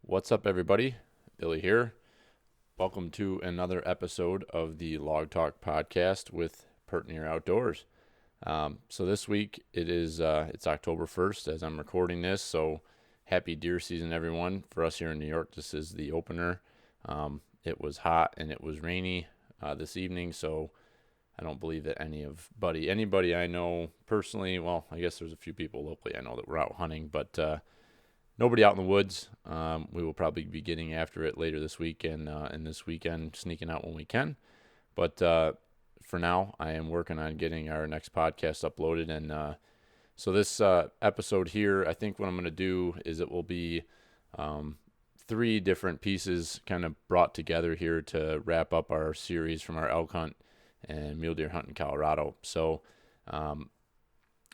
What's up, everybody? Billy here. Welcome to another episode of the Log Talk podcast with Pertinier Outdoors. So this week it's October 1st as I'm recording this. So happy deer season, everyone. For us here in New York, this is the opener. It was hot and it was rainy this evening, so I don't believe that anybody I know personally. Well, I guess there's a few people locally I know that were out hunting, but nobody out in the woods. We will probably be getting after it later this week and this weekend, sneaking out when we can. But for now, I am working on getting our next podcast uploaded. And so this episode here, I think what I'm going to do is it will be three different pieces kind of brought together here to wrap up our series from our elk hunt and mule deer hunt in Colorado. So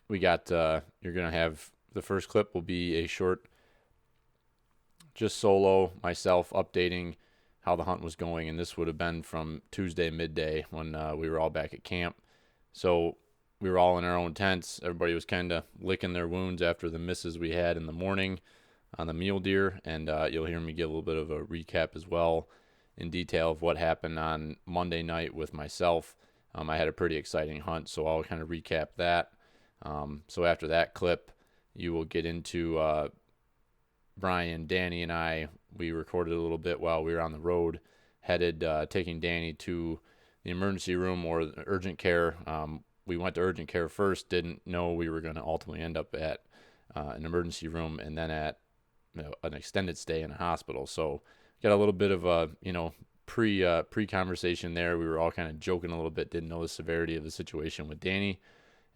we got, you're going to have, the first clip will be a short, just solo, myself updating how the hunt was going, and this would have been from Tuesday midday when we were all back at camp. So we were all in our own tents. Everybody was kind of licking their wounds after the misses we had in the morning on the mule deer, and you'll hear me give a little bit of a recap as well in detail of what happened on Monday night with myself. I had a pretty exciting hunt, so I'll kind of recap that. So after that clip, you will get into Brian, Danny, and we recorded a little bit while we were on the road, headed, taking Danny to the emergency room or urgent care. We went to urgent care first, didn't know we were going to ultimately end up at an emergency room and then at an extended stay in a hospital. So got a little bit of a, pre-conversation there. We were all kind of joking a little bit, didn't know the severity of the situation with Danny.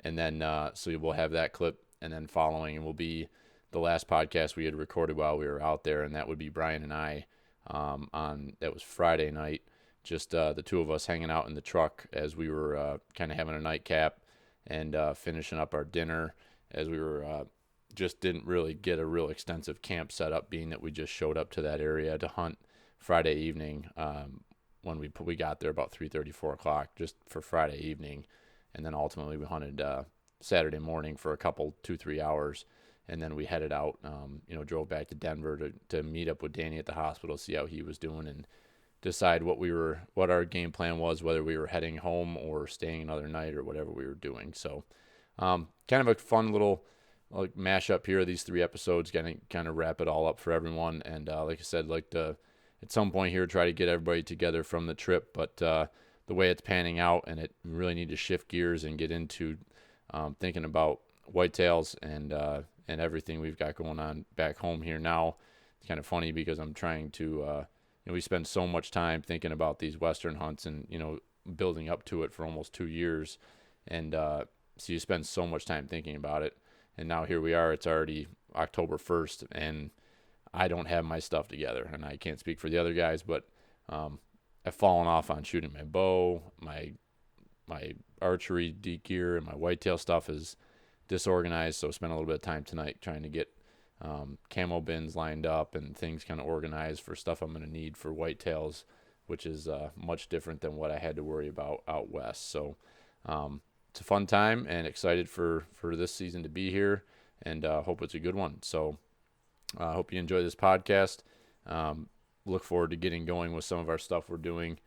And then, so we'll have that clip, and then following will be the last podcast we had recorded while we were out there, and that would be Brian and I that was Friday night, just the two of us hanging out in the truck as we were kind of having a nightcap and finishing up our dinner as we were just didn't really get a real extensive camp set up, being that we just showed up to that area to hunt Friday evening when we got there about 3:30, 4 o'clock just for Friday evening, and then ultimately we hunted Saturday morning for a couple 2-3 hours. And then we headed out, drove back to Denver to meet up with Danny at the hospital, see how he was doing, and decide what our game plan was, whether we were heading home or staying another night or whatever we were doing. So, kind of a fun little mashup here of these three episodes, kind of wrap it all up for everyone. And like I said, like to at some point here try to get everybody together from the trip, but the way it's panning out, and it really need to shift gears and get into thinking about whitetails and everything we've got going on back home here now. It's kind of funny because I'm trying to, we spend so much time thinking about these Western hunts and, building up to it for almost 2 years. And so you spend so much time thinking about it. And now here we are, it's already October 1st, and I don't have my stuff together. And I can't speak for the other guys, but I've fallen off on shooting my bow, my archery gear, and my whitetail stuff is disorganized, so spent a little bit of time tonight trying to get camo bins lined up and things kind of organized for stuff I'm going to need for whitetails, which is much different than what I had to worry about out west. So it's a fun time and excited for this season to be here, and hope it's a good one. So I hope you enjoy this podcast. Look forward to getting going with some of our stuff we're doing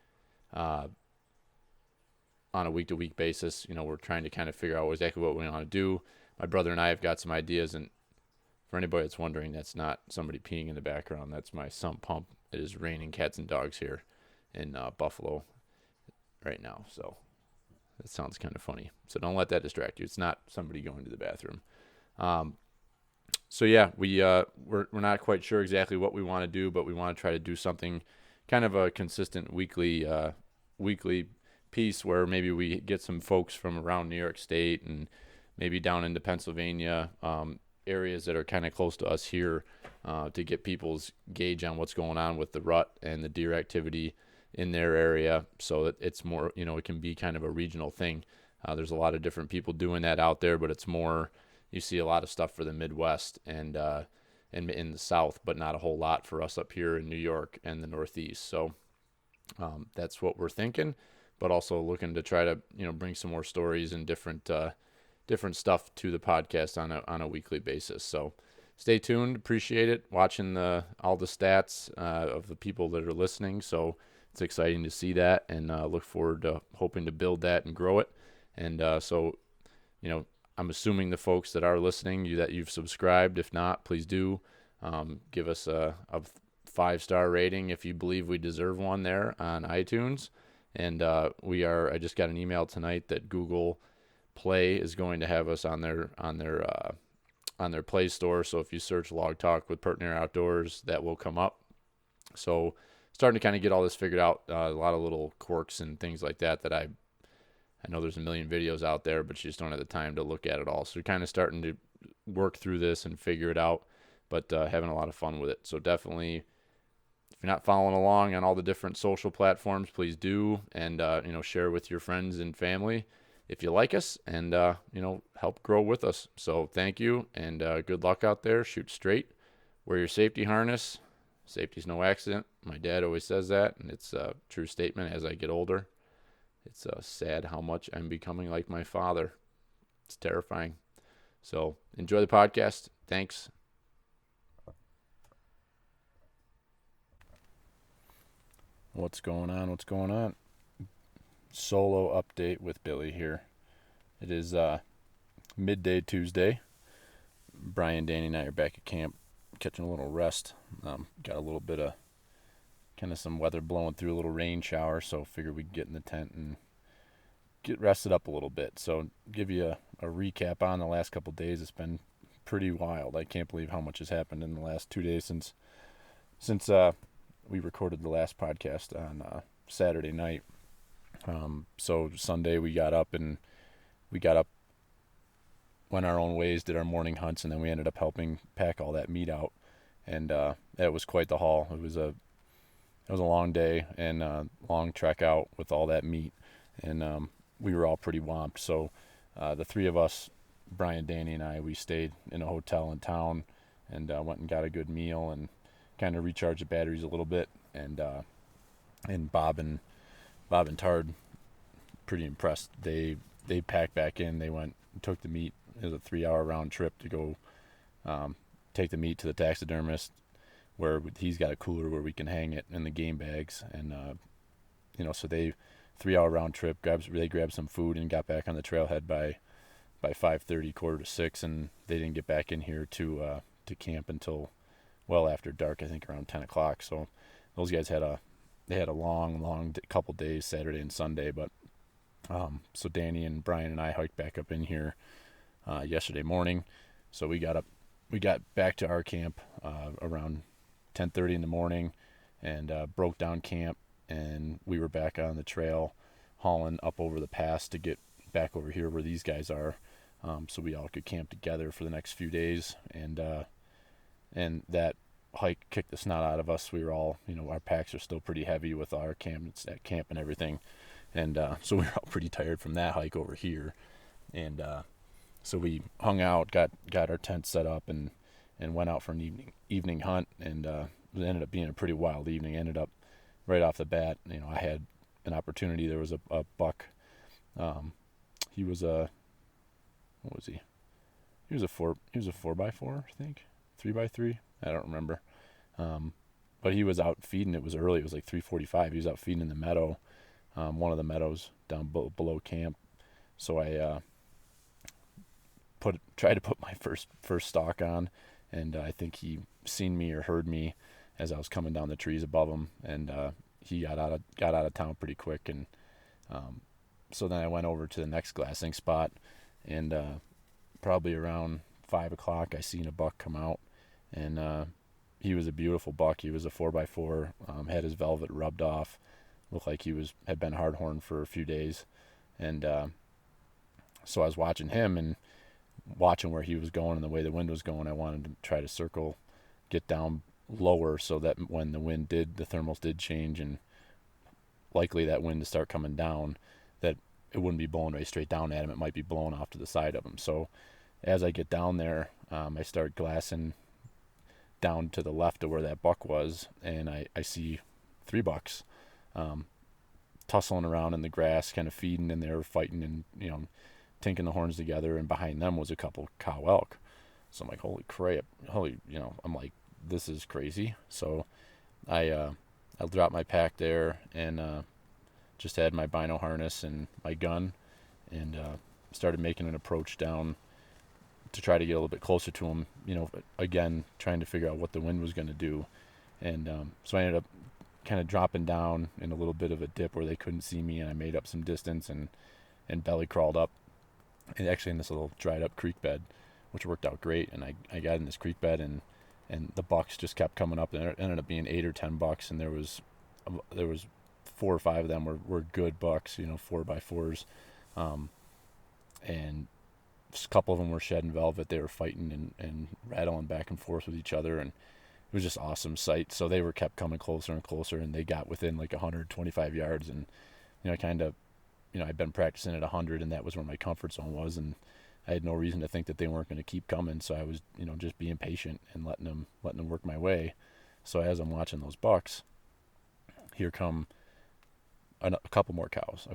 on a week-to-week basis. We're trying to kind of figure out exactly what we want to do. My brother and I have got some ideas, and for anybody that's wondering, that's not somebody peeing in the background. That's my sump pump. It is raining cats and dogs here in Buffalo right now, so that sounds kind of funny. So don't let that distract you. It's not somebody going to the bathroom. So yeah, we're not quite sure exactly what we want to do, but we want to try to do something kind of a consistent weekly piece where maybe we get some folks from around New York State and maybe down into Pennsylvania, areas that are kind of close to us here, to get people's gauge on what's going on with the rut and the deer activity in their area, so that it's more, it can be kind of a regional thing. There's a lot of different people doing that out there, but it's more, you see a lot of stuff for the Midwest and in the South, but not a whole lot for us up here in New York and the Northeast. So that's what we're thinking, but also looking to try to, bring some more stories and different stuff to the podcast on a weekly basis. So stay tuned. Appreciate it. Watching all the stats of the people that are listening. So it's exciting to see that, and look forward to hoping to build that and grow it. And so, I'm assuming the folks that are listening, that you've subscribed. If not, please do give us a 5-star rating if you believe we deserve one there on iTunes. And I just got an email tonight that Google Play is going to have us on their Play Store. So if you search Log Talk with Pert and Air Outdoors, that will come up. So starting to kind of get all this figured out. A lot of little quirks and things like that I know there's a million videos out there, but you just don't have the time to look at it all. So you're kind of starting to work through this and figure it out, but having a lot of fun with it. So definitely, if you're not following along on all the different social platforms, please do, and share with your friends and family if you like us, and help grow with us. So thank you, and good luck out there. Shoot straight. Wear your safety harness. Safety's no accident. My dad always says that, and it's a true statement. As I get older, it's sad how much I'm becoming like my father. It's terrifying. So enjoy the podcast. Thanks. What's going on? Solo update with Billy here. It is midday Tuesday. Brian, Danny, and I are back at camp, catching a little rest. Got a little bit of kind of some weather blowing through, a little rain shower, so figured we'd get in the tent and get rested up a little bit. So give you a recap on the last couple of days. It's been pretty wild. I can't believe how much has happened in the last 2 days since we recorded the last podcast on Saturday night. So Sunday we got up, went our own ways, did our morning hunts, and then we ended up helping pack all that meat out. And that was quite the haul. It was a long day and a long trek out with all that meat, and we were all pretty whomped. So the three of us, Brian, Danny, and I, we stayed in a hotel in town and went and got a good meal and kind of recharged the batteries a little bit. And Bob and Tard, pretty impressed. They packed back in. They went and took the meat. It was a 3-hour round trip to go take the meat to the taxidermist, where he's got a cooler where we can hang it in the game bags. And so they 3-hour round trip. They grabbed some food and got back on the trailhead by 5:30, 5:45, and they didn't get back in here to camp until well after dark. I think around 10 o'clock. So those guys had a long couple days, Saturday and Sunday. But so Danny and Brian and I hiked back up in here yesterday morning. So we got back to our camp around 10:30 in the morning, and broke down camp, and we were back on the trail hauling up over the pass to get back over here where these guys are, so we all could camp together for the next few days. And that hike kicked the snot out of us. We were all, our packs are still pretty heavy with our camp and everything, and so we were all pretty tired from that hike over here. And so we hung out, got our tent set up, and went out for an evening hunt, and it ended up being a pretty wild evening. Ended up right off the bat, I had an opportunity. There was a buck. He was a, what was he? He was a 4x4, I think, 3x3. I don't remember. But he was out feeding. It was early. It was like 3:45. He was out feeding in the meadow, one of the meadows down below camp. So I tried to put my first stalk on, and I think he seen me or heard me as I was coming down the trees above him, and he got out of town pretty quick. And so then I went over to the next glassing spot, and probably around 5 o'clock I seen a buck come out, and he was a beautiful buck. He was a 4x4, had his velvet rubbed off, looked like he had been hardhorn for a few days. And so I was watching him and watching where he was going and the way the wind was going. I wanted to try to circle, get down lower, so that when the thermals did change, and likely that wind to start coming down, that it wouldn't be blowing right straight down at him. It might be blowing off to the side of him. So as I get down there, I start glassing down to the left of where that buck was, and I see 3 bucks tussling around in the grass, kind of feeding, and they were fighting and tinking the horns together, and behind them was a couple cow elk. So I'm like, holy crap, I'm like, this is crazy. So I dropped my pack there and just had my bino harness and my gun and started making an approach down to try to get a little bit closer to him. Again, trying to figure out what the wind was going to do. And so I ended up kind of dropping down in a little bit of a dip where they couldn't see me, and I made up some distance and belly crawled up, and actually in this little dried up creek bed, which worked out great. And I got in this creek bed, and the bucks just kept coming up, and it ended up being 8 or 10 bucks, and there was 4 or 5 of them were good bucks, 4x4s, and a couple of them were shed and velvet. They were fighting and rattling back and forth with each other, and it was just awesome sight. So they were kept coming closer and closer, and they got within like 125 yards, and I'd been practicing at 100, and that was where my comfort zone was, and I had no reason to think that they weren't going to keep coming. So I was just being patient and letting them work my way. So as I'm watching those bucks, here come a couple more cows,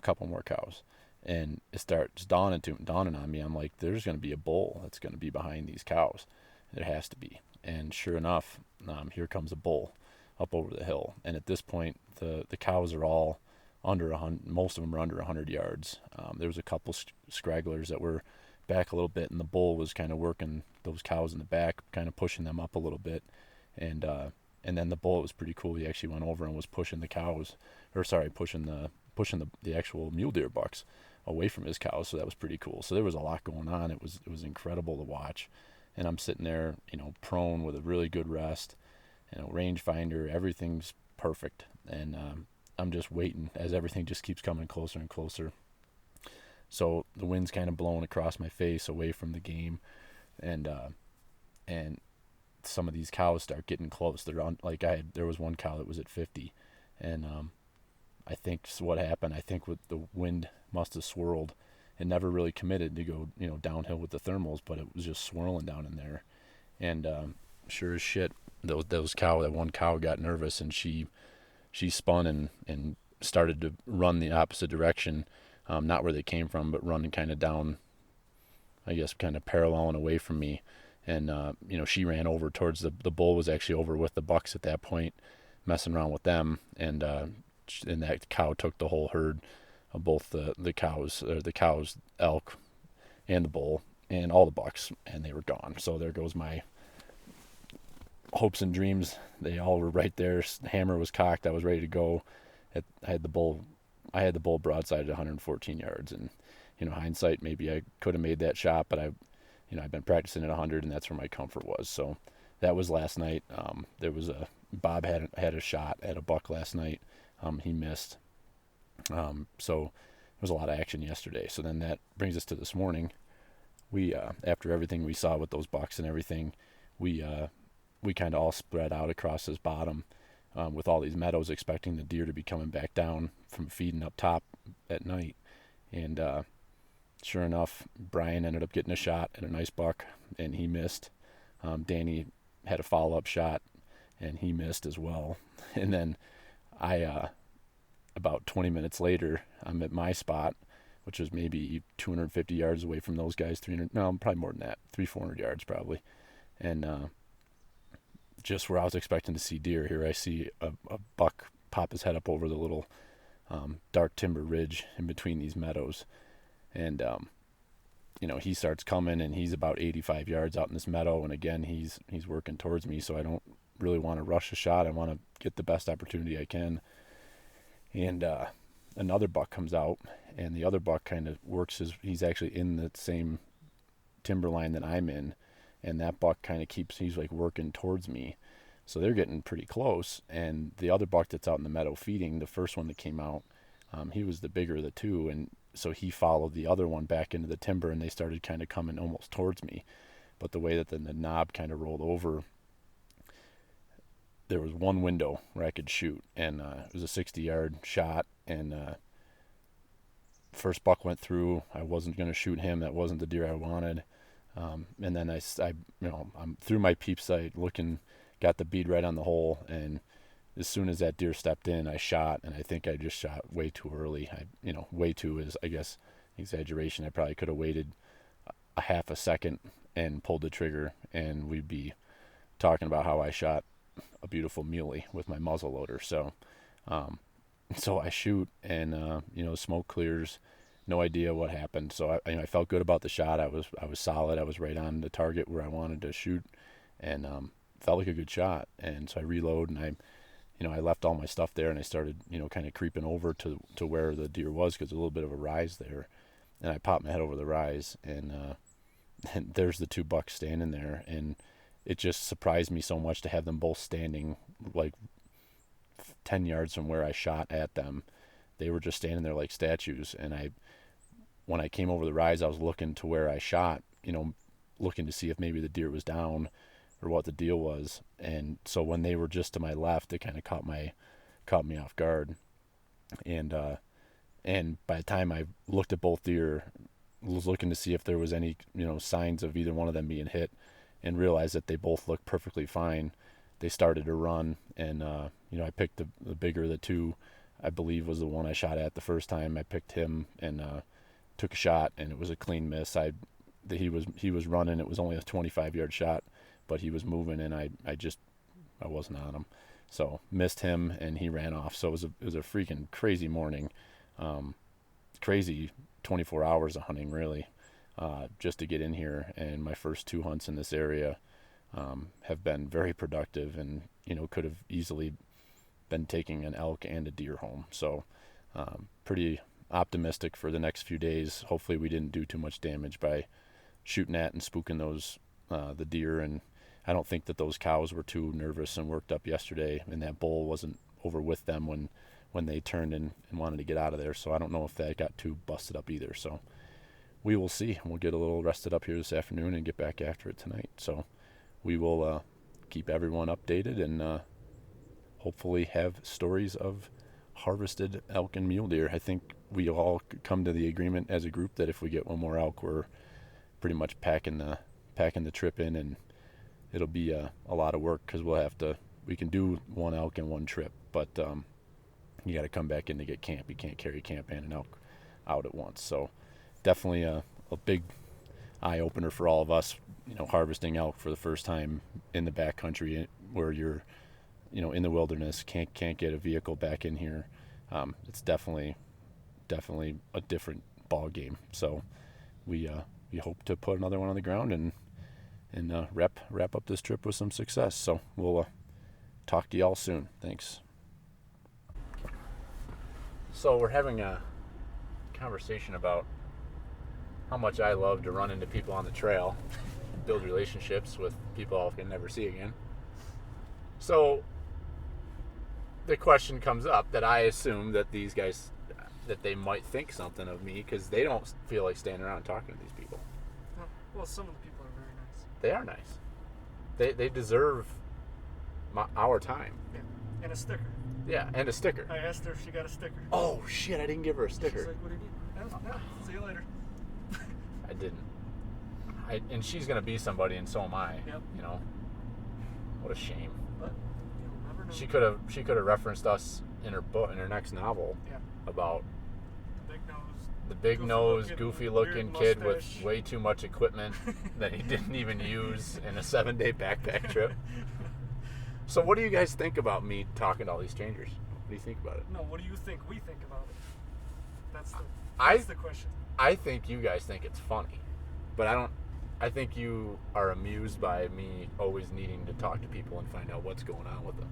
and it starts dawning on me. I'm like, there's going to be a bull that's going to be behind these cows. There has to be. And sure enough, here comes a bull up over the hill. And at this point, the cows are all under 100. Most of them are under 100 yards. There was a couple scragglers that were back a little bit, and the bull was kind of working those cows in the back, kind of pushing them up a little bit. And then the bull was pretty cool. He actually went over and was pushing the actual mule deer bucks away from his cows. So that was pretty cool. So there was a lot going on. It was incredible to watch. And I'm sitting there, prone with a really good rest, rangefinder, everything's perfect. And I'm just waiting as everything just keeps coming closer and closer. So the wind's kind of blowing across my face away from the game, and some of these cows start getting close. They're on, like there was one cow that was at 50, and I think what happened, with the wind must have swirled. It never really committed to go, downhill with the thermals, but it was just swirling down in there. And sure as shit, that one cow got nervous, and she spun and started to run the opposite direction, not where they came from, but running kind of down, I guess, kind of paralleling away from me. And she ran over towards the bull was actually over with the bucks at that point, messing around with them, and that cow took the whole herd of both the cows, elk, and the bull, and all the bucks, and they were gone. So there goes my hopes and dreams. They all were right there. The hammer was cocked. I was ready to go. I had the bull broadside at 114 yards, and hindsight, maybe I could have made that shot, but I've been practicing at 100, and that's where my comfort was. So that was last night. There was Bob had a shot at a buck last night. He missed. So there was a lot of action yesterday. So then that brings us to this morning. We after everything we saw with those bucks and everything, we kind of all spread out across this bottom with all these meadows, expecting the deer to be coming back down from feeding up top at night. And sure enough, Brian ended up getting a shot at a nice buck, and he missed. Danny had a follow-up shot, and he missed as well. And then about 20 minutes later, I'm at my spot, which was maybe 250 yards away from those guys, probably more than that, 300-400 yards probably. And just where I was expecting to see deer, here I see a buck pop his head up over the little dark timber ridge in between these meadows. And, he starts coming, and he's about 85 yards out in this meadow. And again, he's working towards me, so I don't really want to rush a shot. I want to get the best opportunity I can. And another buck comes out, and the other buck kind of he's actually in the same timber line that I'm in, and that buck kind of he's like working towards me. So they're getting pretty close, and the other buck that's out in the meadow feeding, the first one that came out, he was the bigger of the two, and so he followed the other one back into the timber, and they started kind of coming almost towards me. But the way that the knob kind of rolled over, there was one window where I could shoot, and it was a 60-yard shot, and first buck went through. I wasn't going to shoot him. That wasn't the deer I wanted. And then I'm through my peep sight looking, got the bead right on the hole, and as soon as that deer stepped in, I shot, and I think I just shot way too early. Way too is, I guess, exaggeration. I probably could have waited a half a second and pulled the trigger, and we'd be talking about how I shot a beautiful muley with my muzzle loader. So I shoot, and smoke clears. No idea what happened. So I felt good about the shot. I was solid. I was right on the target where I wanted to shoot, and felt like a good shot. And so I reload, and I left all my stuff there, and I started kind of creeping over to where the deer was, because there's a little bit of a rise there. And I popped my head over the rise, and there's the 2 bucks standing there, and it just surprised me so much to have them both standing like 10 yards from where I shot at them. They were just standing there like statues. And when I came over the rise, I was looking to where I shot, looking to see if maybe the deer was down or what the deal was. And so when they were just to my left, it kind of caught me off guard. And by the time I looked at both deer, was looking to see if there was any, signs of either one of them being hit, and realized that they both looked perfectly fine. They started to run, and I picked the bigger of the 2. I believe was the one I shot at the first time. I picked him and took a shot, and it was a clean miss. He was running. It was only a 25-yard shot, but he was moving, and I wasn't on him, so missed him, and he ran off. So it was a freaking crazy morning, crazy 24 hours of hunting, really, just to get in here. And my first 2 hunts in this area have been very productive, and could have easily been taking an elk and a deer home. So pretty optimistic for the next few days. Hopefully we didn't do too much damage by shooting at and spooking the deer. And I don't think that those cows were too nervous and worked up yesterday, and that bull wasn't over with them when they turned and wanted to get out of there. So I don't know if that got too busted up either. So we will see. We'll get a little rested up here this afternoon and get back after it tonight. So we will keep everyone updated, and hopefully have stories of harvested elk and mule deer. I think we all come to the agreement as a group that if we get one more elk, we're pretty much packing the trip in, and it'll be a lot of work, because we can do 1 elk in 1 trip, but you got to come back in to get camp. You can't carry camp and an elk out at once. So definitely a big eye opener for all of us, harvesting elk for the first time in the backcountry, where you're in the wilderness, can't get a vehicle back in here. It's definitely a different ball game. So we hope to put another one on the ground and wrap up this trip with some success. So we'll talk to y'all soon. Thanks. So we're having a conversation about how much I love to run into people on the trail, build relationships with people I can never see again. So the question comes up that I assume that these guys, that they might think something of me, because they don't feel like standing around talking to these people. Well, some of the people are very nice. They are nice. They deserve our time. Yeah, and a sticker. Yeah, and a sticker. I asked her if she got a sticker. Oh shit! I didn't give her a sticker. She's like, "What do you need?" No, see you later. I didn't. And she's gonna be somebody, and so am I. Yep. What a shame. But you'll never know. She could have referenced us in her book, in her next novel. Yeah. About the big nose, goofy looking kid with way too much equipment that he didn't even use in a 7-day backpack trip. So what do you guys think about me talking to all these strangers? What do you think about it? No, what do you think we think about it? That's the question. I think you guys think it's funny, but I think you are amused by me always needing to talk to people and find out what's going on with them.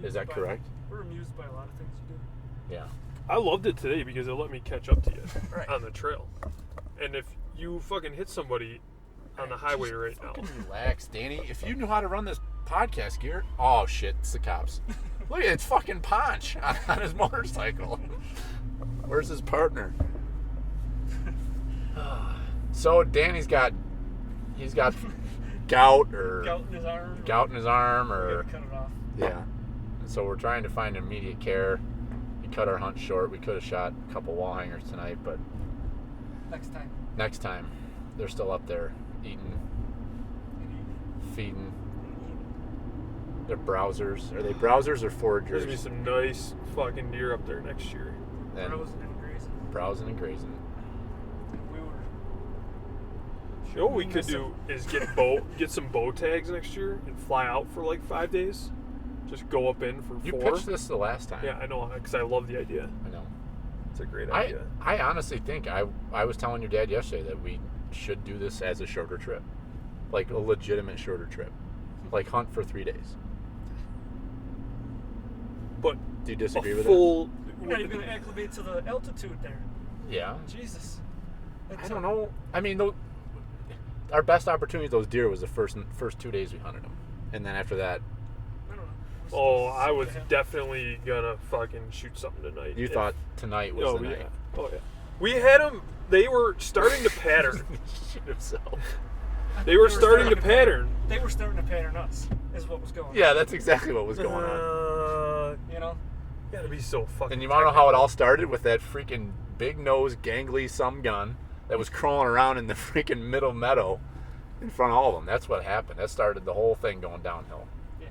Is that correct? We're amused by a lot of things you do. Yeah. I loved it today because it let me catch up to you right. on the trail. And if you fucking hit somebody on the highway right now. Relax, Danny. If you knew how to run this podcast gear, oh shit, it's the cops. Look, it's fucking Ponch on his motorcycle. Where's his partner? So Danny's got gout in his arm. Gout in his arm, or cut it off. Yeah. And so we're trying to find immediate care. We cut our hunt short. We could have shot a couple wall hangers tonight, but next time. They're still up there eating, feeding. They're browsers. Are they browsers or foragers? There's going to be some nice fucking deer up there next year. Browsing and grazing. We were You know what we could do is get some bow tags next year and fly out for like 5 days. Just go up in for You 4. pitched this the last time. Yeah, I know, because I love the idea. I know. It's a great idea. I honestly think I was telling your dad yesterday that we should do this as a shorter trip, like a legitimate shorter trip, like hunt for 3 days. But Do you disagree with Full. You're not even going to acclimate to the altitude there. that? Yeah. Jesus. I don't know. I mean, our best opportunity with those deer was the first 2 days we hunted them, and then after that, I don't know. Oh, I was definitely gonna fucking shoot something tonight. you thought tonight was Oh the yeah. night. Oh yeah. We had them. They were starting to pattern. Shoot himself. They were starting to pattern. They were starting to pattern us, is what was going on. Yeah, that's exactly what was going on. You know? Gotta be so fucking. And you want to know how it all started with that freaking big nose, gangly some gun that was crawling around in the freaking middle meadow in front of all of them. That's what happened. That started the whole thing going downhill. Yeah.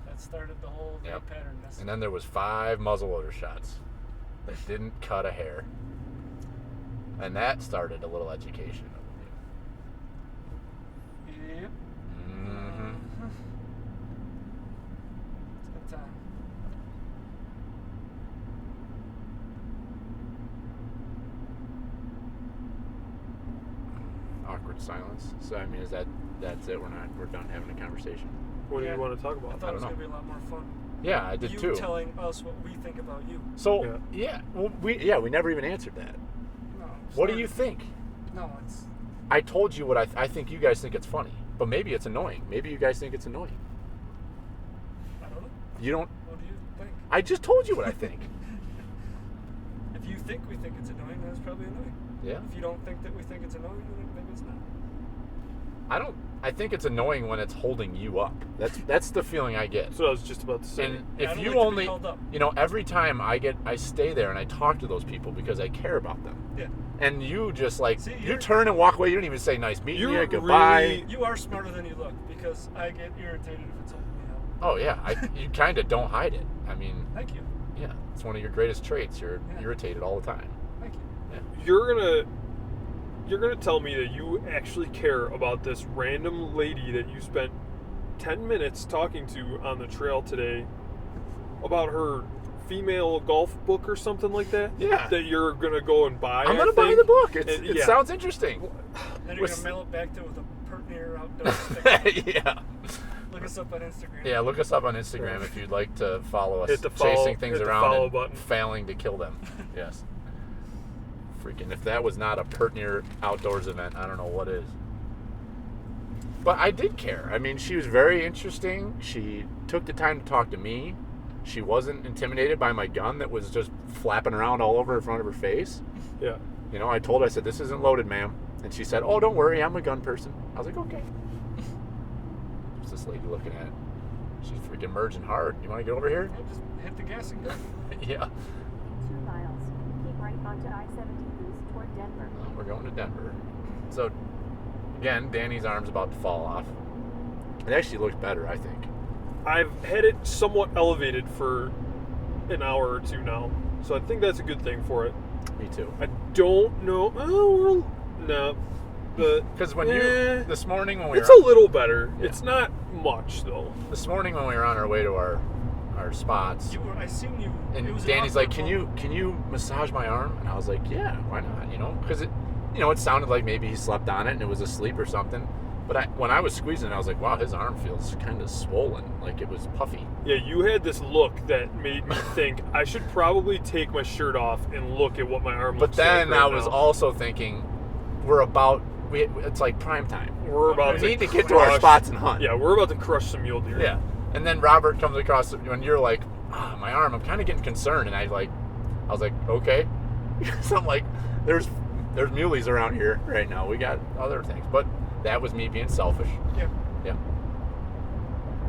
That started the whole Yep. pattern. Mess. And then there was 5 muzzleloader shots that didn't cut a hair. And that started a little education. Yep. Mm-hmm. It's a good time. Awkward silence. So I mean, that's it? We're done having a conversation. What do Yeah. you want to talk I about? thought it was don't going to be a lot more fun. Yeah, I did you too. telling us what we think about you. So well, we never even answered that. No. What do sorry. you think? No, it's... I told you what I think you guys think it's funny, but maybe it's annoying. Maybe you guys think it's annoying. I don't know. You don't. What do you think? I just told you what I think. If you think we think it's annoying, then it's probably annoying. Yeah. If you don't think that we think it's annoying, then maybe it's not. I think it's annoying when it's holding you up. That's the feeling I get. That's what I was just about to say. And I if don't you like to be only, held up. every time I stay there and I talk to those people because I care about them. Yeah. And you just like, See, you you're- turn and walk away. You don't even say nice meeting You're you, goodbye. really- You are smarter than you look because I get irritated if it's holding me up. Oh yeah, you kind of don't hide it. I mean, Thank you. yeah, it's one of your greatest traits. You're Yeah. irritated all the time. Thank you. You're gonna tell me that you actually care about this random lady that you spent 10 minutes talking to on the trail today about her female golf book or something like that? Yeah. That you're gonna go and buy. I'm I gonna buy think? the book. It Yeah. sounds interesting. Then you're Was- going to mail it back to with a Pertnier outdoor sticker. Yeah. Look us up on Instagram. Yeah, look us up on Instagram if you'd like to follow us. Hit the follow- chasing things hit the around follow and button. failing to kill them. Yes. Freaking, if that was not a Pertnier outdoors event, I don't know what is. But I did care. I mean, she was very interesting. She took the time to talk to me. She wasn't intimidated by my gun that was just flapping around all over in front of her face. Yeah. You know, I told her, I said, "This isn't loaded, ma'am." And she said, "Oh, don't worry, I'm a gun person." I was like, "Okay." What's this lady looking at? She's freaking merging hard. You want to get over here? Yeah, just hit the gas and go. Yeah. 2 miles. Keep right onto I-70 east toward Denver. Well, we're going to Denver. So, again, Danny's arm's about to fall off. It actually looks better, I think. I've had it somewhat elevated for an hour or two now, so I think that's a good thing for it. Me too. I don't know. Oh, no. But Because when this morning when we it's a were little better. Yeah. It's not much though. this morning when we were on our way to our spots, I seen you. it and was an Danny's like, awkward "Can you massage my arm?" And I was like, "Yeah, why not?" You know, because it sounded like maybe he slept on it and it was asleep or something. But when I was squeezing it, I was like, "Wow, his arm feels kind of swollen, like it was puffy." Yeah, you had this look that made me think I should probably take my shirt off and look at what my arm But looks then like right I was now. also thinking, it's like prime time. We're about We to need to get to our crush- spots and hunt. Yeah, we're about to crush some mule deer. Yeah. And then Robert comes across when you're like, my arm, I'm kind of getting concerned. And I was like, okay. So I'm like, there's muleys around here right now. We got other things. But that was me being selfish. Yeah. Yeah.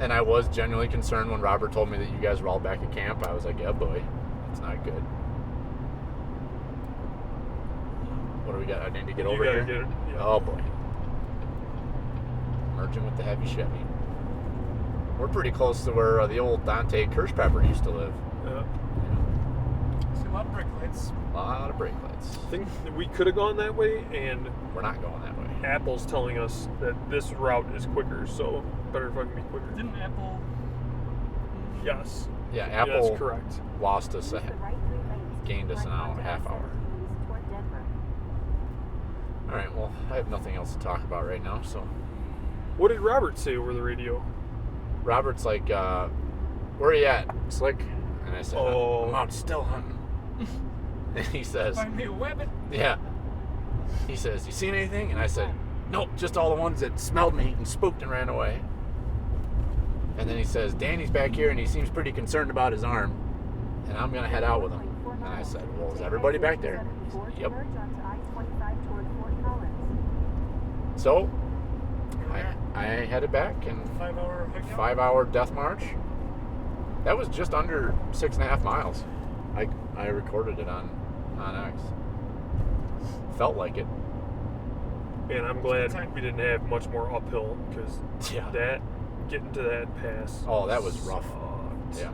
And I was genuinely concerned when Robert told me that you guys were all back at camp. I was like, yeah, boy, it's not good. What do we got? I need to get You over gotta here. get it. Yeah. Oh boy. Merging with the heavy Chevy. We're pretty close to where the old Dante Kirschpepper used to live. Yeah. See a lot of brake lights. A lot of brake lights. I think we could have gone that way, and We're not going that way. Apple's telling us that this route is quicker, so better fucking be quicker. Didn't Apple? Yes. Yeah, That's Apple correct. lost us, Use the right 3 lanes. gained us Keep an right hour and a onto half hour. I-70 East toward Denver. All right, well, I have nothing else to talk about right now, so What did Robert say over the radio? Robert's like, where are you at, Slick? And I said, Oh. I'm out still hunting. And he says, Find me a weapon. yeah. He says, you seen anything? And I said, nope, just all the ones that smelled me and spooked and ran away. And then he says, Danny's back here and he seems pretty concerned about his arm. And I'm going to head out with him. And I said, well, is everybody back there? He said, yep. Merge onto I-25 toward Fort Collins. So I headed back and 5 hour hike out. 5 hour death march. That was just under 6.5 miles. I recorded it on X. Felt like it. And I'm glad we didn't have much more uphill because Yeah. that getting to that pass. Oh, that was rough. sucked. Yeah.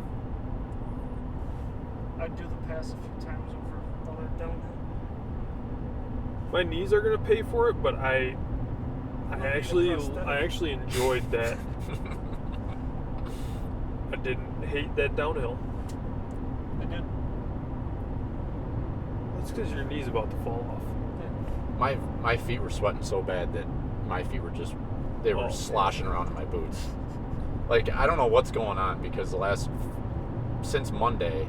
I'd do the pass a few times over all that downhill. My knees are gonna pay for it, but I need a actually prosthetic. enjoyed that. I didn't hate that downhill. I did. That's because your knee's about to fall off. My feet were sweating so bad that my feet were they were Oh. sloshing around in my boots. Like, I don't know what's going on because since Monday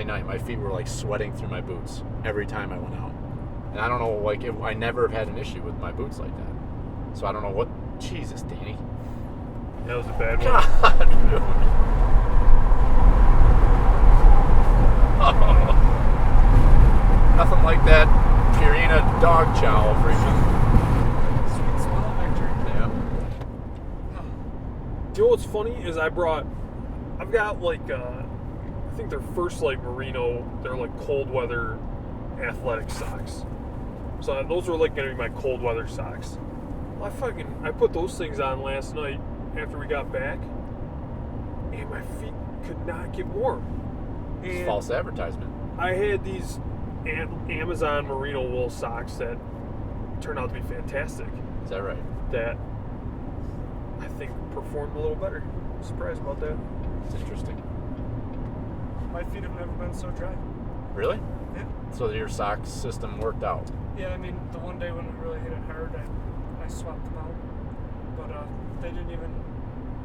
night, my feet were like sweating through my boots every time I went out. And I don't know, like, I never have had an issue with my boots like that. So I don't know what. Jesus, Danny. That was a bad one. God, dude. Nothing like that Purina dog chow freaking. Sweet smell victory. Yeah. You know what's funny is I've got like I think they're First Light Merino. They're like cold weather athletic socks. So those were like gonna be my cold weather socks. Well, I put those things on last night after we got back, and my feet could not get warm. It's And false advertisement. I had these Amazon Merino wool socks that turned out to be fantastic. Is that right? That I think performed a little better. Surprised about that. It's interesting. My feet have never been so dry. Really? Yeah. So your sock system worked out. Yeah, I mean, the one day when we really hit it hard, I swapped them out. But they didn't even.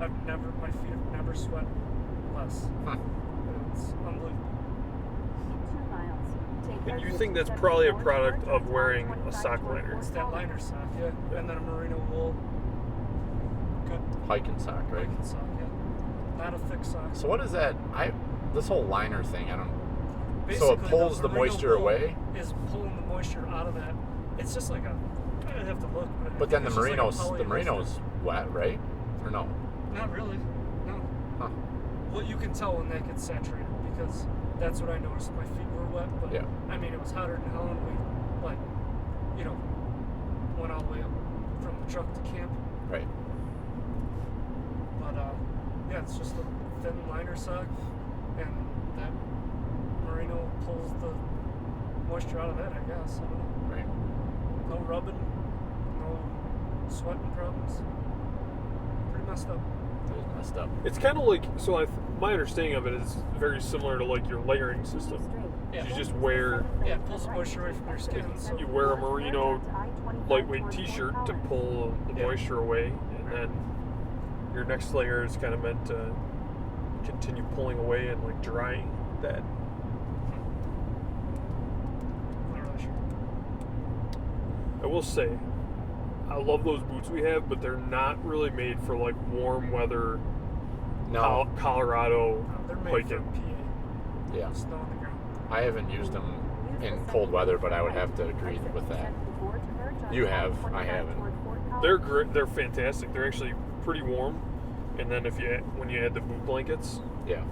My feet have never sweat less. Huh. It's unbelievable. In 2 miles, take And you exit think that's 74 probably a toward product Merge of onto wearing a I-25 sock toward liner. Fort It's that liner Collins. sock, yeah. And then a merino wool. Good Hiking sock, right? hiking sock, yeah. Not a thick sock. So what is that? This whole liner thing, I don't. Basically, So it pulls the merino moisture wool away? Is pulling the moisture out of that. It's just like I'd have to look. But then the it's just like a merino's polyester. wet, right? Or no? Not really. No. Huh. Well, you can tell when that gets saturated because that's what I noticed. My feet were wet, but Yeah. I mean, it was hotter than hell, and we, went all the way up from the truck to camp. Right. But yeah, it's just a thin liner sock, and that merino pulls the moisture out of that, I guess. I don't know. Right. No rubbing, no sweating problems. Pretty messed up. It was messed up. It's kind of like my understanding of it is very similar to like your layering system. Yeah. You just wear Yeah, it pulls the moisture away from your skin. So you wear a merino lightweight T-shirt to pull the Yeah. moisture away, and then your next layer is kind of meant to continue pulling away and like drying that. not really sure. I will say, I love those boots we have, but they're not really made for like warm weather No. Colorado They're made for hiking. PA. Yeah. Snow on the ground. I haven't used them in cold weather, but I would have to agree with that. You have, I haven't. They're great. They're fantastic. They're actually pretty warm, and then when you add the boot blankets, Yeah.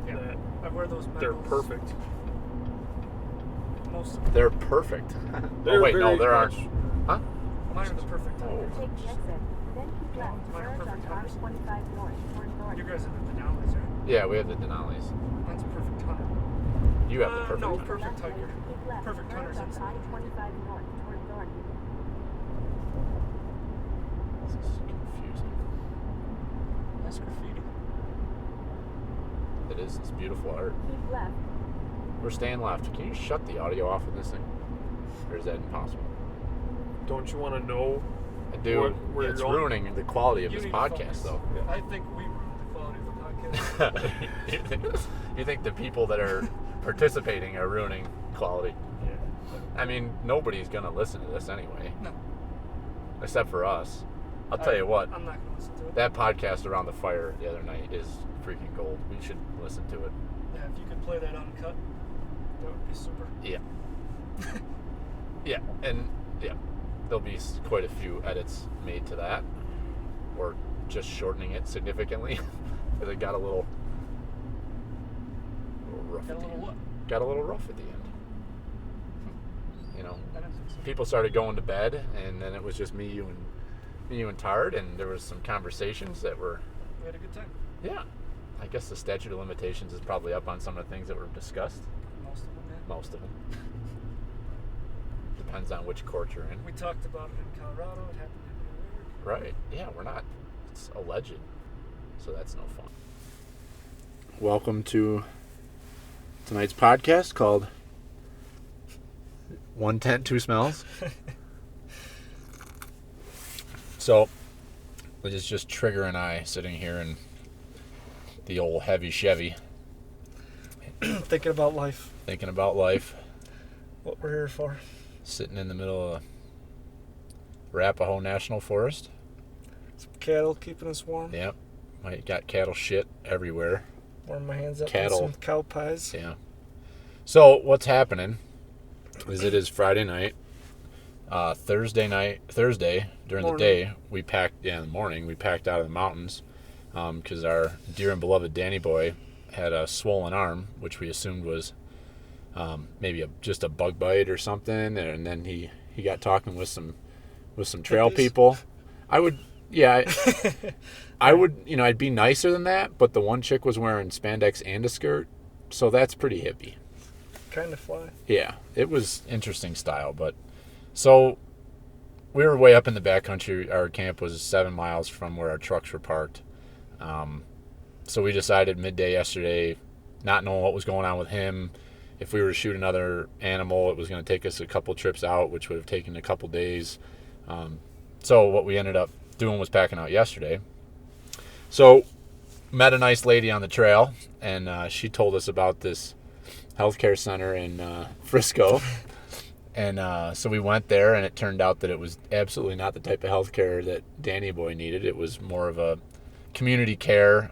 Yeah. that- I wear those they're metals perfect. most of them. They're perfect. They're oh wait, no, very there aren't. much- Huh? Mine are the perfect Oh. time. Take the exit, then keep left to Mine are merge perfect onto times. I-25 north toward Thornton. You guys have the Denali's, right? Yeah, we have the Denali's. Mine's a perfect time. You have the perfect no, one. perfect hiker. Keep left, Perfect merge hunters onto inside. I-25 north toward Thornton. This is confusing. Nice graffiti. It is. It's beautiful art. Keep left. We're staying left. Can you shut the audio off of this thing? Or is that impossible? Don't you want to know? I do. Where It's you're going? ruining the quality of You this need to podcast, focus. though. I think we ruined the quality of the podcast. You think the people that are participating are ruining quality? Yeah. I mean, nobody's going to listen to this anyway, No. except for us. I'll tell you what, I'm not going to listen to it. that podcast around the fire the other night is freaking gold. We should listen to it. Yeah, if you could play that uncut, that would be super. Yeah. Yeah, and yeah, there'll be quite a few edits made to that, or just shortening it significantly, because it got a little rough. Got a at the little end. what? Got a little rough at the end. You know, I didn't think so. people started going to bed, and then it was just me, you, and Tard, and there was some conversations that were, We had a good time. yeah. I guess the statute of limitations is probably up on some of the things that were discussed. Most of them, yeah. Most of them. Depends on which court you're in. We talked about it in Colorado. It happened in New York. Right. Yeah, we're not. It's alleged. So that's no fun. Welcome to tonight's podcast called One Tent, Two Smells. So, it is just Trigger and I sitting here in the old heavy Chevy Thinking about life. thinking about life, What we're here for. sitting in the middle of Arapahoe National Forest. Some cattle keeping us warm. Yep. I got cattle shit everywhere. Warm my hands up Cattle. with some cow pies. Yeah. So what's happening is it is Friday night. Thursday during the Morning. day we packed. Yeah, in the morning we packed out of the mountains because our dear and beloved Danny boy had a swollen arm, which we assumed was maybe just a bug bite or something, and then he got talking with some trail Hippies? people. I would. Yeah, I would, I'd be nicer than that, but the one chick was wearing spandex and a skirt, so that's pretty hippie. Kind of fly. Yeah, it was interesting style, but so we were way up in the backcountry. Our camp was 7 miles from where our trucks were parked. So we decided midday yesterday, not knowing what was going on with him, if we were to shoot another animal, it was going to take us a couple trips out, which would have taken a couple days. So what we ended up doing was packing out yesterday. So met a nice lady on the trail, and she told us about this healthcare center in Frisco. And so we went there, and it turned out that it was absolutely not the type of healthcare that Danny boy needed. It was more of a community care.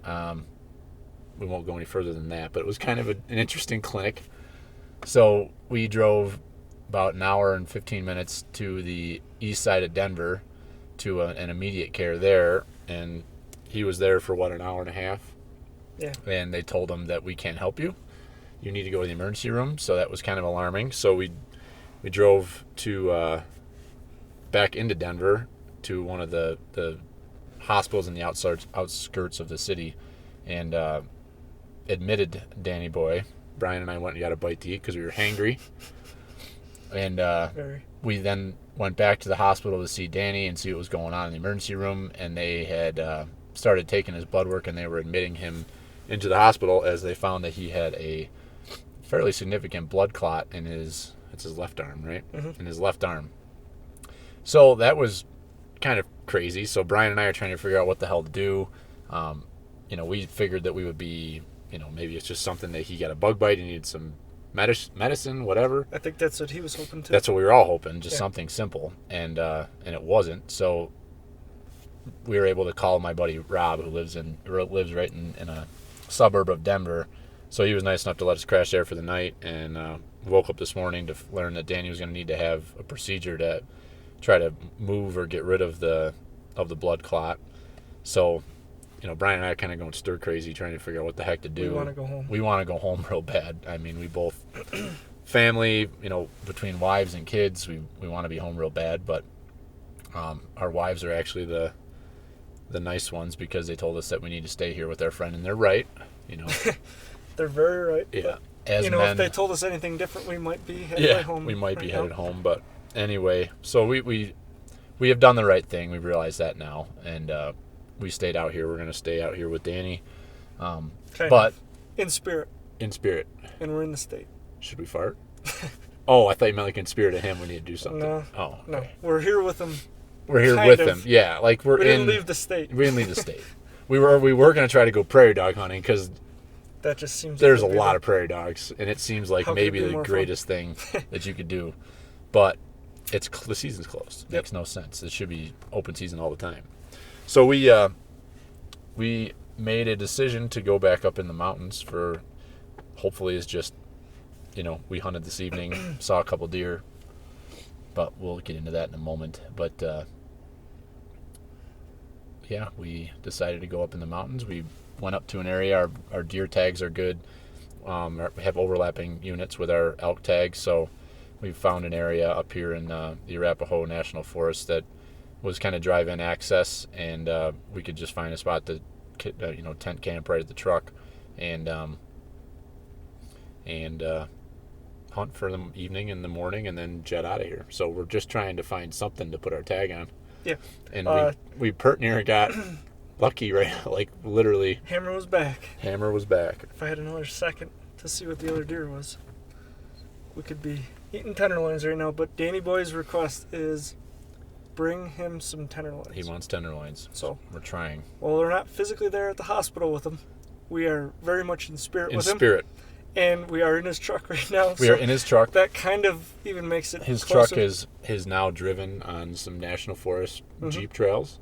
We won't go any further than that, but it was kind of an interesting clinic. So we drove about an hour and 15 minutes to the east side of Denver to an immediate care there, and he was there for an hour and a half. Yeah. And they told him that we can't help you. You need to go to the emergency room. So that was kind of alarming. So we drove to back into Denver to one of the hospitals in the outskirts of the city, and admitted Danny boy. Brian and I went and got a bite to eat because we were hangry. And Very. we then went back to the hospital to see Danny and see what was going on in the emergency room, and they had started taking his blood work, and they were admitting him into the hospital as they found that he had a fairly significant blood clot in his left arm, right? Mhm. In his left arm. So that was kind of crazy. So Brian and I are trying to figure out what the hell to do. We figured that we would be, maybe it's just something that he got a bug bite and needed some medicine, whatever. I think that's what he was hoping to. That's what we were all hoping, just Yeah. something simple, and it wasn't. So we were able to call my buddy Rob, who lives right in a suburb of Denver. So he was nice enough to let us crash there for the night, and woke up this morning to learn that Danny was going to need to have a procedure to try to move or get rid of the blood clot. So, Brian and I are kind of going stir crazy trying to figure out what the heck to do. We want to go home. We want to go home real bad. I mean, we both, family, between wives and kids, we want to be home real bad, but our wives are actually the nice ones because they told us that we need to stay here with their friend, and they're right, They're very right. Yeah. But, As men, if they told us anything different, we might be headed home. we might be right headed now. home, but anyway, so we we have done the right thing. We realize that now, and we stayed out here. We're going to stay out here with Danny, but in spirit, in spirit. and we're in the state. Should we fart? Oh, I thought you meant like in spirit of him. We need to do something. No. Oh, No, okay. we're here with him. We're here Kind with of. him. Yeah, like we're We in. didn't leave the state. We didn't leave the state. We were going to try to go prairie dog hunting because That just seems. there's a like lot of prairie dogs, and it seems like How could it maybe be the more fun? greatest thing that you could do. But the season's closed. Yep. Makes no sense. It should be open season all the time. So we made a decision to go back up in the mountains for, hopefully it's just, we hunted this evening, saw a couple deer, but we'll get into that in a moment. But yeah, we decided to go up in the mountains. We went up to an area. Our deer tags are good. We have overlapping units with our elk tags, so we found an area up here in the Arapahoe National Forest that was kind of drive-in access, and we could just find a spot to, tent camp right at the truck, and hunt for the evening and the morning, and then jet out of here. So we're just trying to find something to put our tag on. Yeah. And we pert near got lucky, right? Like literally, Hammer was back. Hammer was back. If I had another second to see what the other deer was, we could be eating tenderloins right now. But Danny Boy's request is bring him some tenderloins. He wants tenderloins, So, we're trying. well, we're not physically there at the hospital with him. We are very much in spirit In with him. spirit, And we are in his truck right now. we are in his truck. That kind of even makes it His closer. truck is now driven on some National Forest Mhm. Jeep trails.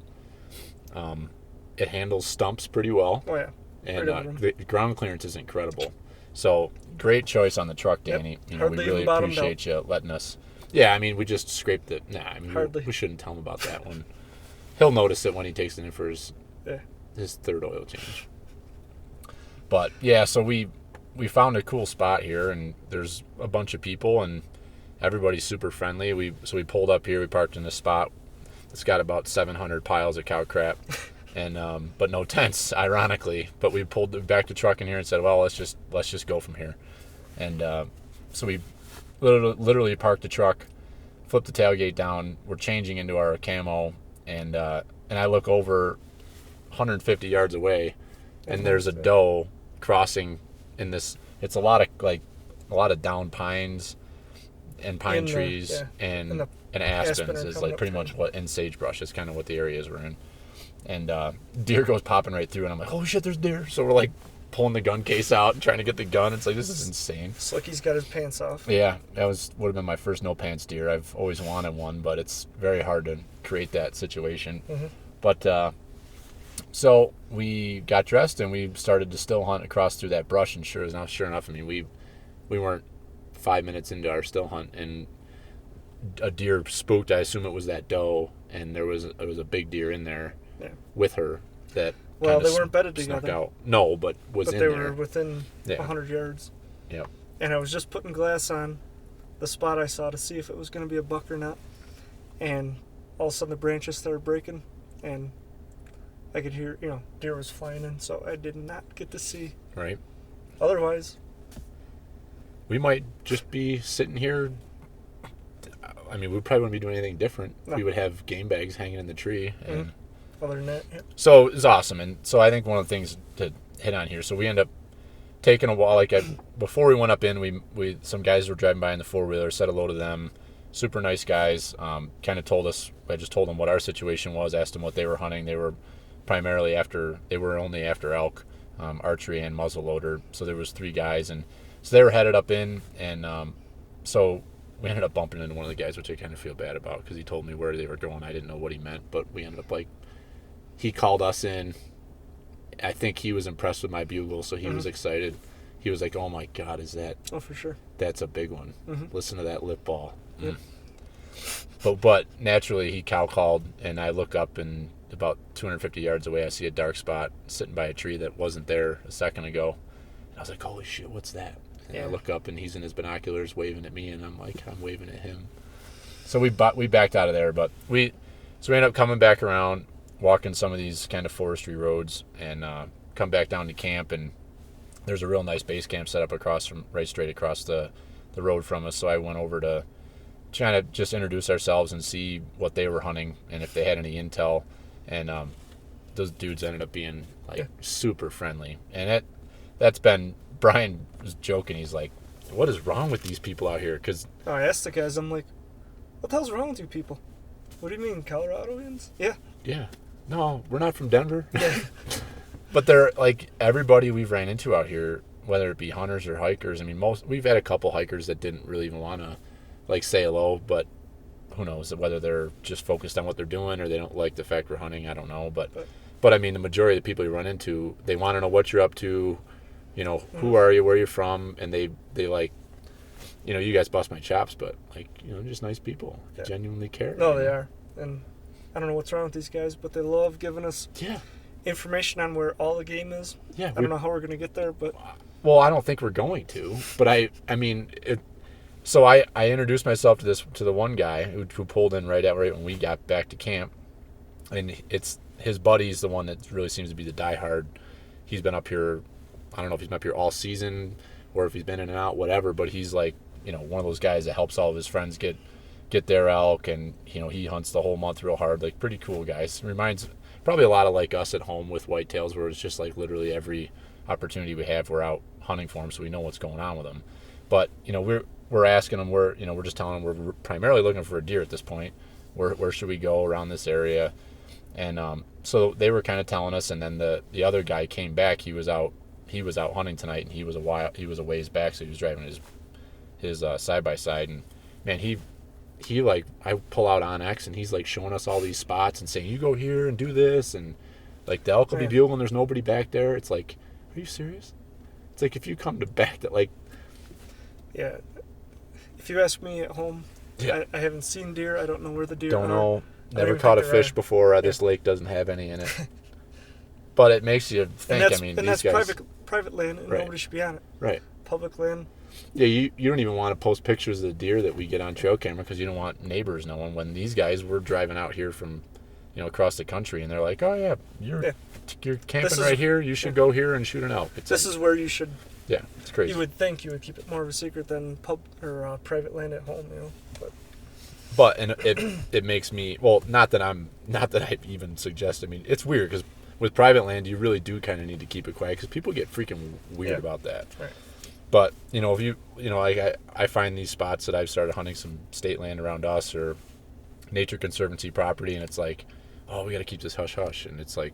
It handles stumps pretty well, Oh, yeah. and Right over the ground clearance is incredible. So great choice on the truck, Yep. Danny. We Hardly really even bottomed appreciate you letting us. Yeah, I mean, we just scraped it. Nah, I mean, Hardly. we shouldn't tell him about that one. He'll notice it when he takes it in for his Yeah. third oil change. But yeah, so we found a cool spot here, and there's a bunch of people, and everybody's super friendly. So we pulled up here. We parked in a spot. It's got about 700 piles of cow crap, and but no tents, ironically. But we pulled back the truck in here and said, well, let's just go from here. And so we literally parked the truck, flipped the tailgate down. We're changing into our camo, and I look over 150 yards away, and there's a doe crossing in this. It's a lot of down pines and pine In the- trees yeah. and And the aspens aspen are is coming like up pretty through. much what, and sagebrush is kind of what the areas we're in. And deer goes popping right through, and I'm like, holy shit, there's deer. So we're like pulling the gun case out and trying to get the gun. It's like, this is insane. Slicky's got his pants off. Yeah, that would have been my first no pants deer. I've always wanted one, but it's very hard to create that situation. Mhm. But so we got dressed and we started to still hunt across through that brush. And sure enough, I mean, we weren't 5 minutes into our still hunt, and a deer spooked. I assume it was that doe, and it was a big deer in there Yeah. with her that. Well, kinda they weren't bedded snuck together. out. No, but was But in they there. were within Yeah. 100 yards. Yep. And I was just putting glass on the spot I saw to see if it was going to be a buck or not. And all of a sudden the branches started breaking, and I could hear, deer was flying in, so I did not get to see. Right. Otherwise, We might just be sitting here. I mean, we probably wouldn't be doing anything different. No. We would have game bags hanging in the tree. And other than that, yeah. so it's awesome. And so I think one of the things to hit on here, so we end up taking a while. Before we went up in, we some guys were driving by in the 4-wheeler, said hello to them. Super nice guys. Kind of told us, I just told them what our situation was, asked them what they were hunting. They were only after elk, archery and muzzleloader. So there was 3 guys, and so they were headed up in, and so we ended up bumping into one of the guys, which I kind of feel bad about because he told me where they were going. I didn't know what he meant, but we ended up he called us in. I think he was impressed with my bugle, so he was excited. He was like, "Oh my God, Oh, for sure. that's a big one. Mhm. Listen to that lip ball." Yep. But naturally he cow called, and I look up, and about 250 yards away I see a dark spot sitting by a tree that wasn't there a second ago. And I was like, holy shit, what's that? And I Yeah. look up, and he's in his binoculars waving at me, and I'm waving at him. So we backed out of there, but we ended up coming back around, walking some of these kind of forestry roads, and come back down to camp, and there's a real nice base camp set up right straight across the road from us. So I went over to trying to just introduce ourselves and see what they were hunting and if they had any intel. And those dudes ended up being like super friendly. And that's been, Brian was joking. He's like, what is wrong with these people out here? Because I asked the guys, I'm like, what the hell's wrong with you people? What do you mean, Coloradoans? Yeah. No, we're not from Denver. But they're like, everybody we've ran into out here, whether it be hunters or hikers. I mean, we've had a couple hikers that didn't really even want to like say hello, but who knows whether they're just focused on what they're doing or they don't like the fact we're hunting. I don't know, but I mean, the majority of the people you run into, they want to know what you're up to, you know, who are you, where you're from, and they like, you know, you guys bust my chops, but like, you know, just nice people, genuinely care. No, they are, and I don't know what's wrong with these guys, but they love giving us information on where all the game is. Yeah, I don't know how we're gonna get there, but well, I don't think we're going to, but I mean, so I introduced myself to the one guy who pulled in right when we got back to camp, and it's his buddy's the one that really seems to be the diehard. He's been up here, I don't know if he's been up here all season or if he's been in and out, whatever, but he's like, you know, one of those guys that helps all of his friends get their elk, and you know, he hunts the whole month real hard. Like, pretty cool guys. Reminds probably a lot of like us at home with whitetails, where it's just like literally every opportunity we have, we're out hunting for them, so we know what's going on with them. But you know, we're asking them, we're just telling them we're primarily looking for a deer at this point. Where should we go around this area? And so they were kind of telling us, and then the other guy came back. He was out hunting tonight, and he was a ways back, so he was driving his side by side, and man, he like, I pull out OnX, and he's like showing us all these spots and saying, you go here and do this, and like the elk will be bugling, there's nobody back there. It's like, are you serious? It's like, if you come to back that, like, yeah, if you ask me at home, I haven't seen deer. I don't know where the deer don't are. know. Never caught a fish before. This lake doesn't have any in it. But it makes you think. And I mean, and these that's guys, private land, and nobody should be on it. Right. Public land. Yeah, you don't even want to post pictures of the deer that we get on trail camera because you don't want neighbors knowing. When these guys were driving out here from, you know, across the country, and they're like, "Oh yeah, you're camping right here. You should go here and shoot an elk." This is where you should. Yeah, it's crazy. You would think you would keep it more of a secret than private land at home, you know. But and it makes me, well, not that I even suggest. I mean, it's weird because with private land, you really do kind of need to keep it quiet because people get freaking weird about that. Right. But you know, if you know, like I find these spots that I've started hunting some state land around us or Nature Conservancy property, and it's like, oh, we got to keep this hush hush, and it's like,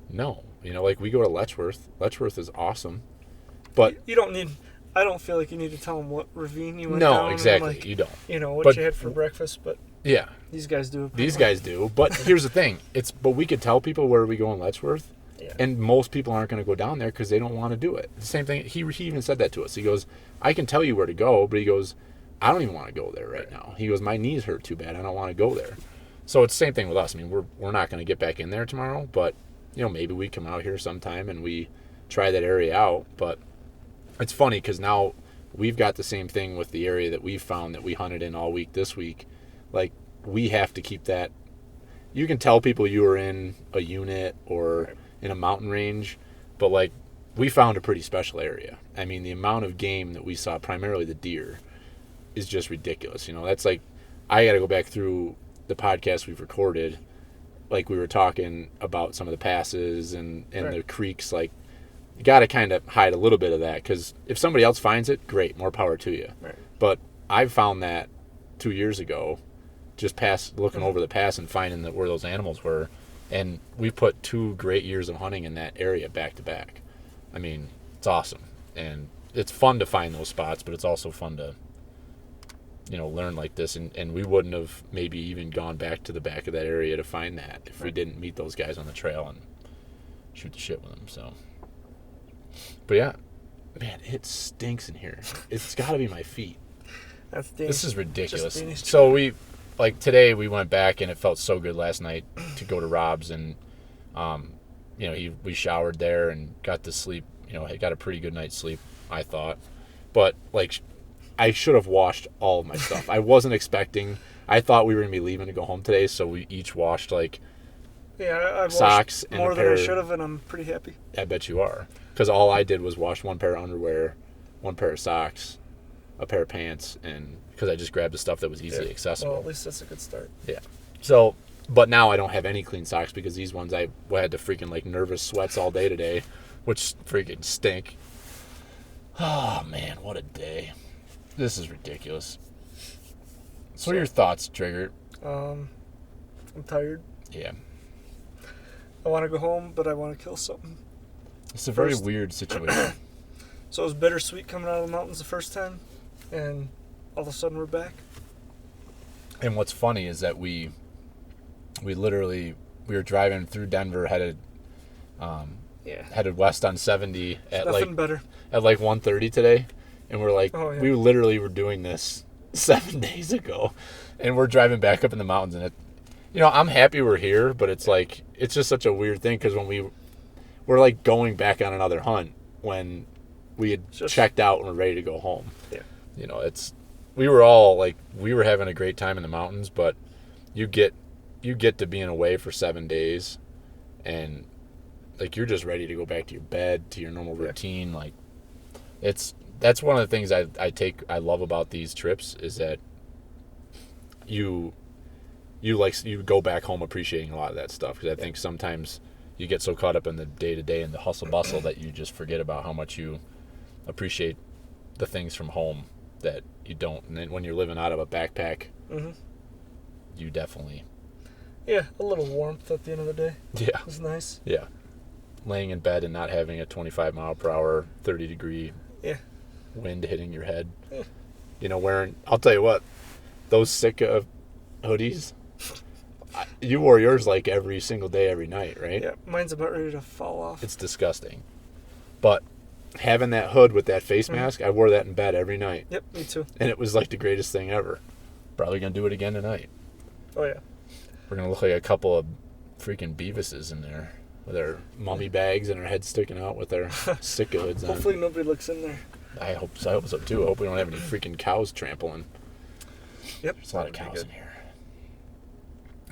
no, you know, like we go to Letchworth. Letchworth is awesome, but you don't need. I don't feel like you need to tell them what ravine you went down. down. No, exactly. Like, you don't. You know what you had for breakfast, but yeah, these guys do. These guys do. But here's the thing: but we could tell people where we go in Letchworth. Yeah. And most people aren't going to go down there because they don't want to do it. The same thing, he even said that to us. He goes, I can tell you where to go, but he goes, I don't even want to go there right now. He goes, my knees hurt too bad. I don't want to go there. So it's the same thing with us. I mean, we're not going to get back in there tomorrow, but, you know, maybe we come out here sometime and we try that area out. But it's funny because now we've got the same thing with the area that we've found that we hunted in all week this week. Like, we have to keep that. You can tell people you were in a unit or in a mountain range, but like, we found a pretty special area. I mean, the amount of game that we saw, primarily the deer, is just ridiculous. You know, that's like, I got to go back through the podcast we've recorded. Like, we were talking about some of the passes and the creeks. Like, you got to kind of hide a little bit of that, because if somebody else finds it, great, more power to you. Right. But I found that 2 years ago, just looking over the pass and finding where those animals were. And we put 2 great years of hunting in that area back to back. I mean, it's awesome. And it's fun to find those spots, but it's also fun to, you know, learn like this. And we wouldn't have maybe even gone back to the back of that area to find that if we didn't meet those guys on the trail and shoot the shit with them. So, but yeah, man, it stinks in here. It's got to be my feet. That's this is ridiculous. Just So like today we went back and it felt so good last night to go to Rob's, and you know, we showered there and got to sleep, you know, got a pretty good night's sleep, I thought. But like, I should have washed all of my stuff. I wasn't expecting, I thought we were gonna be leaving to go home today, so we each washed like I've socks washed more than I should have, and I'm pretty happy. I bet you are, because all I did was wash one pair of underwear, one pair of socks, a pair of pants, and because I just grabbed the stuff that was easily accessible. Well, at least that's a good start. So, but now I don't have any clean socks because these ones I had to freaking like nervous sweats all day today, which freaking stink. Oh man, what a day! This is ridiculous. So, what are your thoughts, Trigger? I'm tired. Yeah, I want to go home, but I want to kill something. it's a very First- weird situation. So it was bittersweet coming out of the mountains the first time, and all of a sudden we're back. And what's funny is that we were driving through Denver, headed west on 70 at Nothing better. at like 1:30 today, and we're like, Oh, yeah. we literally were doing this 7 days ago, and we're driving back up in the mountains, and I'm happy we're here, but it's like it's just such a weird thing because when we're like going back on another hunt when we had checked out and we're ready to go home. Yeah. We were all like, we were having a great time in the mountains, but you get to being away for 7 days and like you're just ready to go back to your bed, to your normal routine. Like that's one of the things I love about these trips is that you go back home appreciating a lot of that stuff, because I think sometimes you get so caught up in the day-to-day and the hustle bustle that you just forget about how much you appreciate the things from home that you don't. And then when you're living out of a backpack, you definitely Yeah, a little warmth at the end of the day. yeah It's nice. laying in bed and not having a 25 mile per hour 30-degree Yeah. wind hitting your head. Yeah. Wearing, I'll tell you what, those Sitka hoodies, you wore yours like every single day, every night, right? Yeah, mine's about ready to fall off. It's disgusting. But having that hood with that face mask, I wore that in bed every night. Yep, me too. And it was like the greatest thing ever. Probably going to do it again tonight. Oh, yeah. We're going to look like a couple of freaking Beavises in there with their mummy bags and our heads sticking out with their Sitka hoods on. Hopefully nobody looks in there. I hope so too. I hope we don't have any freaking cows trampling. Yep. There's a lot of That'd be cows good. in here.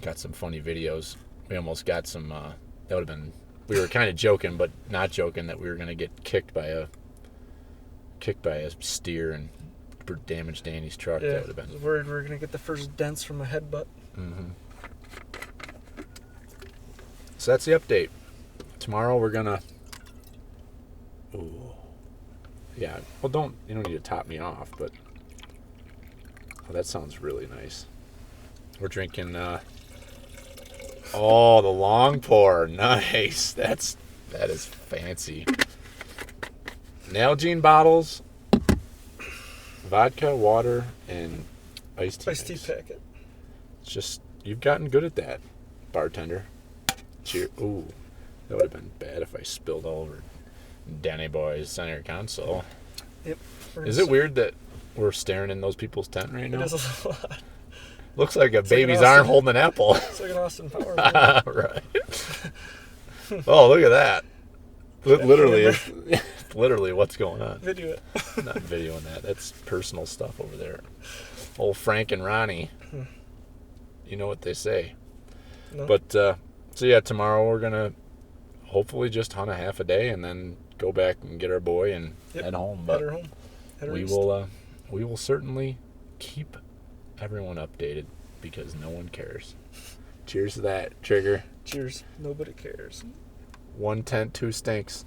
Got some funny videos. We almost got some, that would have been, we were kind of joking, but not joking, that we were going to get kicked by a steer and damage Danny's truck. Yeah, That would have I been. was worried we were going to get the first dents from a headbutt. Mm-hmm. So that's the update. Tomorrow we're gonna. Ooh. Yeah. Well, you don't need to top me off, but. Oh, that sounds really nice. We're drinking. Oh, the long pour. Nice. That is fancy. Nalgene bottles. Vodka, water, and iced tea. Iced tea mix. packet. It's just, you've gotten good at that, bartender. Cheer. Ooh, that would have been bad if I spilled all over Danny Boy's center console. Yep. Is it weird that we're staring in those people's tent right It now? is a lot. Looks like a It's like an baby's Austin- arm holding an apple. It's like an Austin Powers movie. Right. Oh, look at that. Literally, literally what's going on. Video it. Not videoing that. That's personal stuff over there. Old Frank and Ronnie. You know what they say. No? But, so yeah, tomorrow we're going to hopefully just hunt a half a day and then go back and get our boy and head home. Head But her home. Head her we east. will certainly keep everyone updated because no one cares. Cheers to that, Trigger. Cheers. Nobody cares. 1 tent, 2 stinks.